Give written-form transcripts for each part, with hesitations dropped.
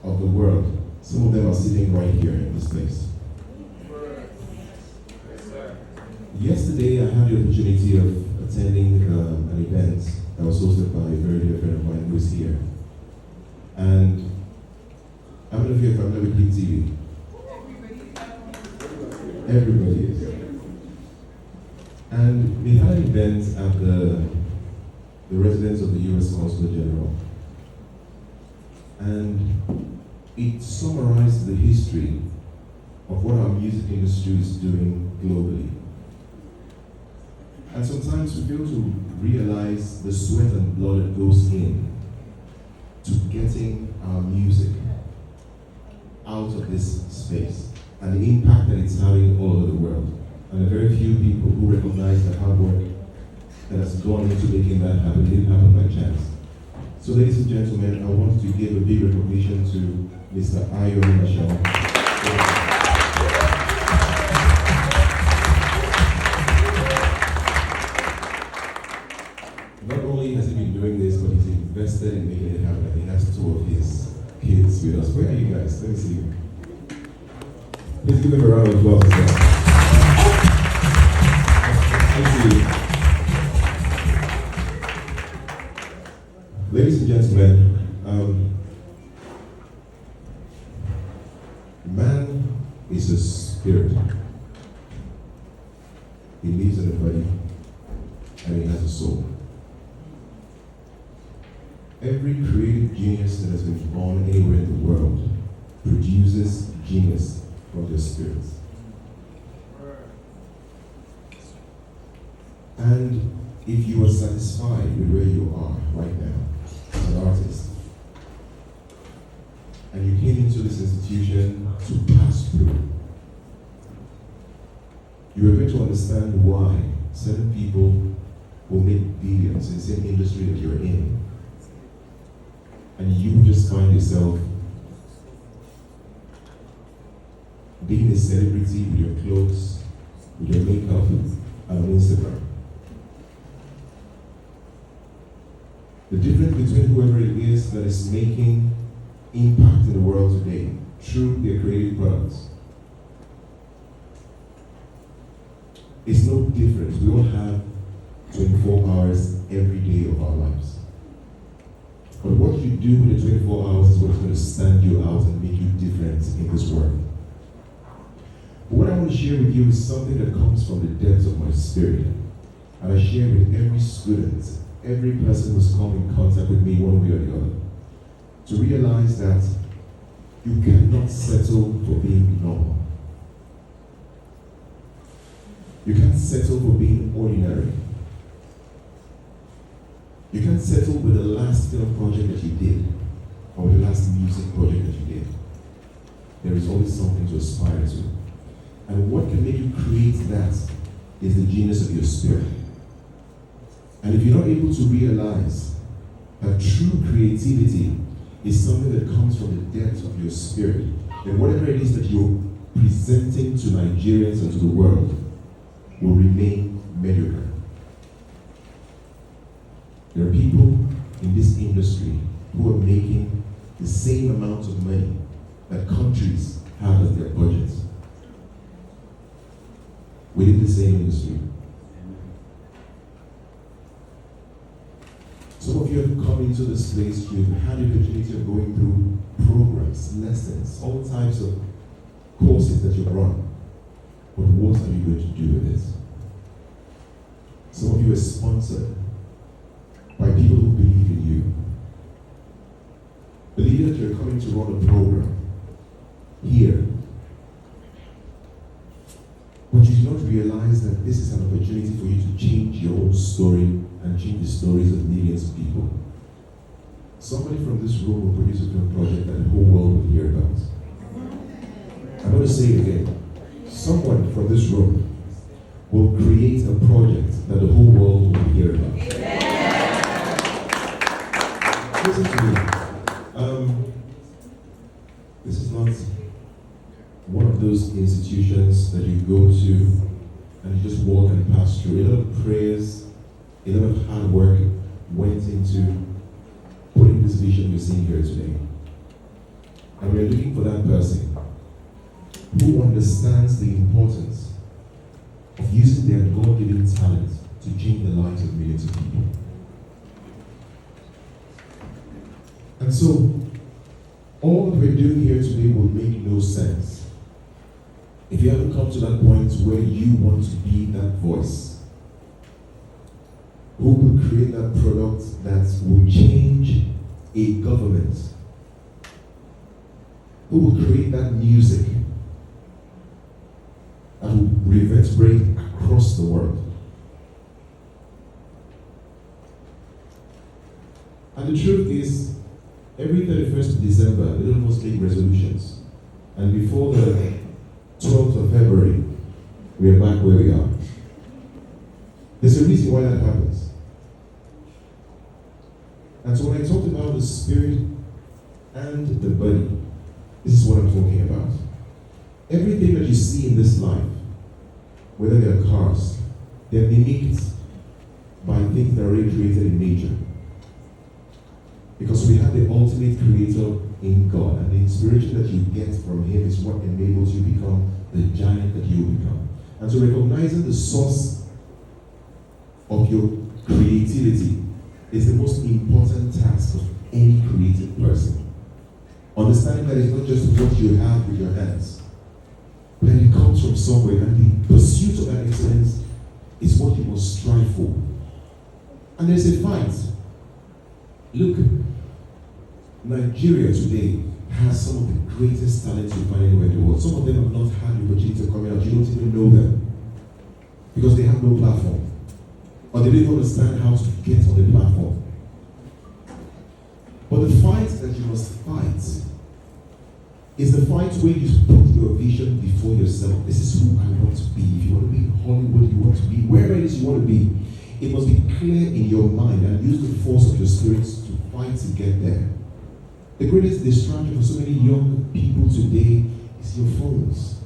of the world. Some of them are sitting right here in this place. Yesterday, I had the opportunity of attending an event that was hosted by a very dear friend of mine who is here. And I don't know if you're familiar with Big TV. Everybody is. And we had an event at the residence of the U.S. Consul General. And it summarized the history of what our music industry is doing globally. And sometimes we fail to realize the sweat and blood that goes in to getting our music out of this space and the impact that it's having all over the world. And there are very few people who recognize the hard work that has gone into making that happen. It didn't happen by chance. So ladies and gentlemen, I want to give a big recognition to Mr. Ayo Michelle. Not only has he been doing this, but he's invested in making it happen. He has two of his kids with us. Where are you guys? Let me see you. Please give them a round of applause as well. Thank you. Ladies and gentlemen, man is a spirit. He lives in a body and he has a soul. Every creative genius that has been born anywhere in the world produces genius from their spirits. And if you are satisfied with where you are right now as an artist, and you came into this institution to pass through, you are going to understand why certain people will make billions in the same industry that you're in, and you just find yourself being a celebrity with your clothes, with your makeup, and on Instagram. The difference between whoever it is that is making impact in the world today through their creative products is no different. We all have 24 hours every day of our lives. But what you do with the 24 hours is what's going to stand you out and make you different in this world. But what I want to share with you is something that comes from the depths of my spirit. And I share with every student, every person who's come in contact with me one way or the other, to realize that you cannot settle for being normal. You can't settle for being ordinary. You can't settle with the last film project that you did, or with the last music project that you did. There is always something to aspire to. And what can make you create that is the genius of your spirit. And if you're not able to realize that true creativity is something that comes from the depths of your spirit, then whatever it is that you're presenting to Nigerians and to the world will remain mediocre. There are people in this industry who are making the same amount of money that countries have as their budgets within the same industry. Some of you have come into this place, you've had the opportunity of going through programs, lessons, all types of courses that you've run. But what are you going to do with it? Some of you are sponsored by people who believe in you. Believe that you're coming to run a program here. But you do not realize that this is an opportunity for you to change your own story and change the stories of millions of people. Somebody from this room will produce a film project that the whole world will hear about. I'm going to say it again. Someone from this room will create a project that the whole world will hear about. Listen to me. This is not one of those institutions that you go to and you just walk and pass through. A lot of prayers, a lot of hard work went into putting this vision you're seeing here today. And we're looking for that person who understands the importance of using their God-given talent to change the lives of millions of people. And so, all that we're doing here today will make no sense if you haven't come to that point where you want to be that voice who will create that product that will change a government, who will create that music that will reverberate across the world. And the truth is, every 31st of December, a little of us make resolutions. And before the 12th of February, we are back where we are. There's a reason why that happens. And so when I talked about the spirit and the body, this is what I'm talking about. Everything that you see in this life, whether they're cars, they're mimicked by things that are already created in nature. Because we have the ultimate creator in God, and the inspiration that you get from Him is what enables you to become the giant that you will become. And so recognizing the source of your creativity is the most important task of any creative person. Understanding that it's not just what you have with your hands, but that it comes from somewhere, and the pursuit of that excellence is what you must strive for. And there's a fight. Look, Nigeria today has some of the greatest talents you find anywhere in the world. Some of them have not had the opportunity of coming out. You don't even know them because they have no platform, or they don't even understand how to get on the platform. But the fight that you must fight is the fight where you put your vision before yourself. This is who I want to be. If you want to be in Hollywood, you want to be wherever it is you want to be, it must be clear in your mind, and use the force of your spirits to fight to get there. The greatest distraction for so many young people today is your phones.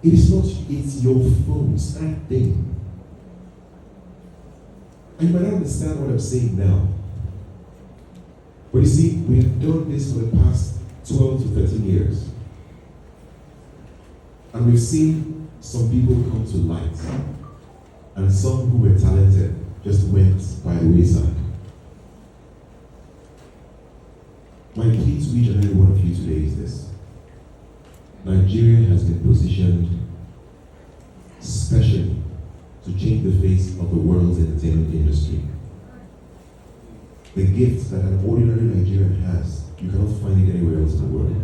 It is not, it's your phones, that thing. And you might not understand what I'm saying now. But you see, we have done this for the past 12 to 13 years. And we've seen some people come to light. And some who were talented just went by the wayside. My plea to each and every one of you today is this. Nigeria has been positioned specially to change the face of the world's entertainment industry. The gift that an ordinary Nigerian has, you cannot find it anywhere else in the world.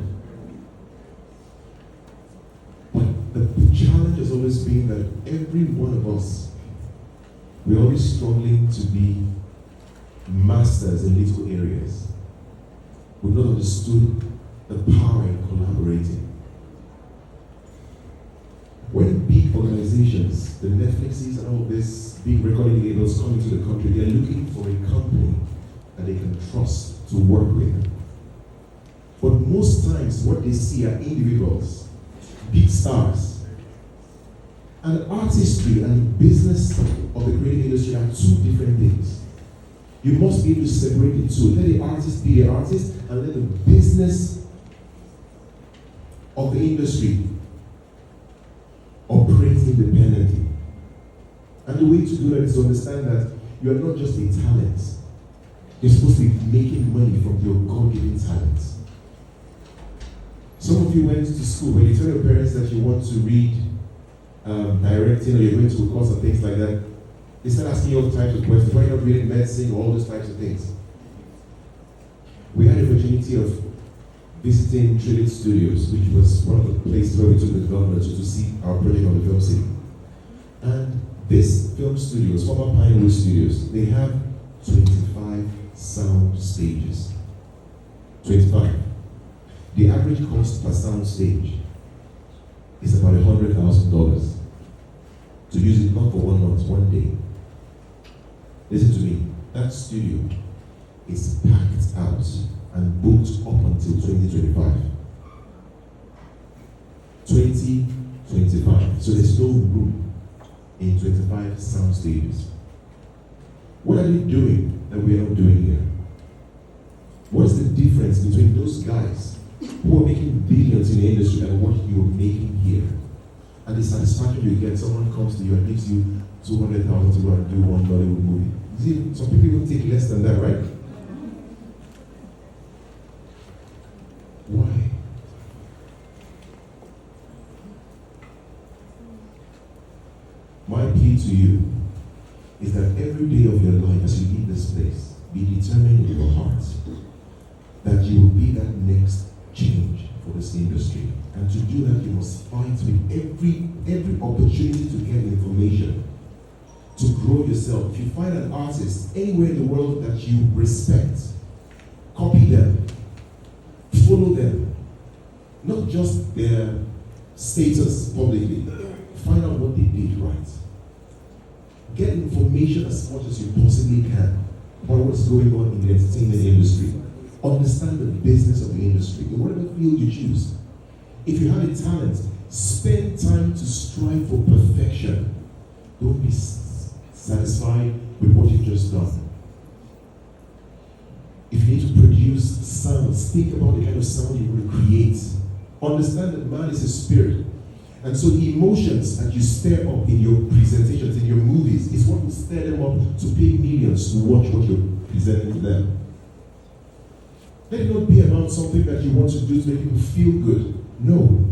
But the challenge has always been that every one of us, we're always struggling to be masters in little areas. We've not understood the power in collaborating. When big organizations, the Netflixes and all this big recording labels come into the country, they're looking for a company that they can trust to work with. But most times what they see are individuals, big stars. And artistry and business of the creative industry are two different things. You must be able to separate the two. Let the artist be the artist, and let the business of the industry operate independently. And the way to do that is to understand that you are not just a talent. You're supposed to be making money from your God-given talents. Some of you went to school. When you tell your parents that you want to read directing, or you're going to a course and things like that, they start asking you all types of questions. Why are you not reading medicine or all those types of things? We had the opportunity of visiting Trinity Studios, which was one of the places where we took the governor to see our project on the film city. And this film studios, former Pinewood Studios, they have 25 sound stages. 25. The average cost per sound stage is about $100,000 to use it not for 1 month, 1 day. Listen to me, that studio is packed out and booked up until 2025. 2025. So there's no room in 25 sound stages. What are they doing that we are not doing here? What is the difference between those guys who are making billions in the industry and what you're making here? And the satisfaction you get, someone comes to you and gives you 200,000 to go and do one Bollywood movie. You see, some people even take less than that, right? Why? My plea to you is that every day of your life as you leave this place, be determined in your heart that you will be that next change for this industry. And to do that, you must fight with every opportunity to get information, to grow yourself. If you find an artist anywhere in the world that you respect, copy them, follow them, not just their status publicly. Find out what they did right. Get information as much as you possibly can about what's going on in the entertainment industry. Understand the business of the industry, in whatever field you choose. If you have a talent, spend time to strive for perfection. Don't be satisfied with what you've just done. If you need to produce sounds, think about the kind of sound you will create. Understand that man is a spirit. And so the emotions that you stir up in your presentations, in your movies, is what will stir them up to pay millions to watch what you're presenting to them. Let it not be about something that you want to do to make people feel good. No.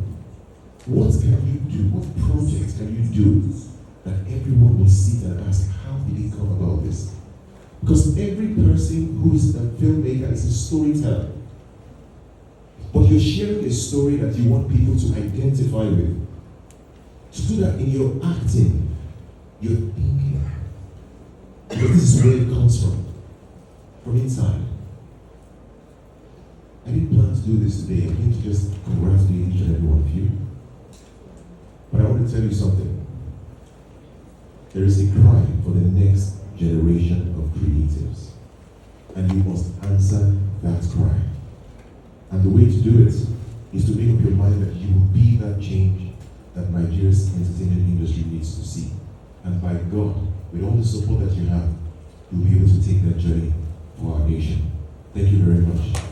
What can you do? What project can you do that everyone will sit and ask, how did it come about this? Because every person who is a filmmaker is a storyteller. But you're sharing a story that you want people to identify with. To do that in your acting, you're thinking. Because this is where it comes from inside. I didn't plan to do this today. I came to just congratulate each and every one of you. But I want to tell you something. There is a cry for the next generation of creatives. And you must answer that cry. And the way to do it is to make up your mind that you will be that change that Nigeria's entertainment industry needs to see. And by God, with all the support that you have, you'll be able to take that journey for our nation. Thank you very much.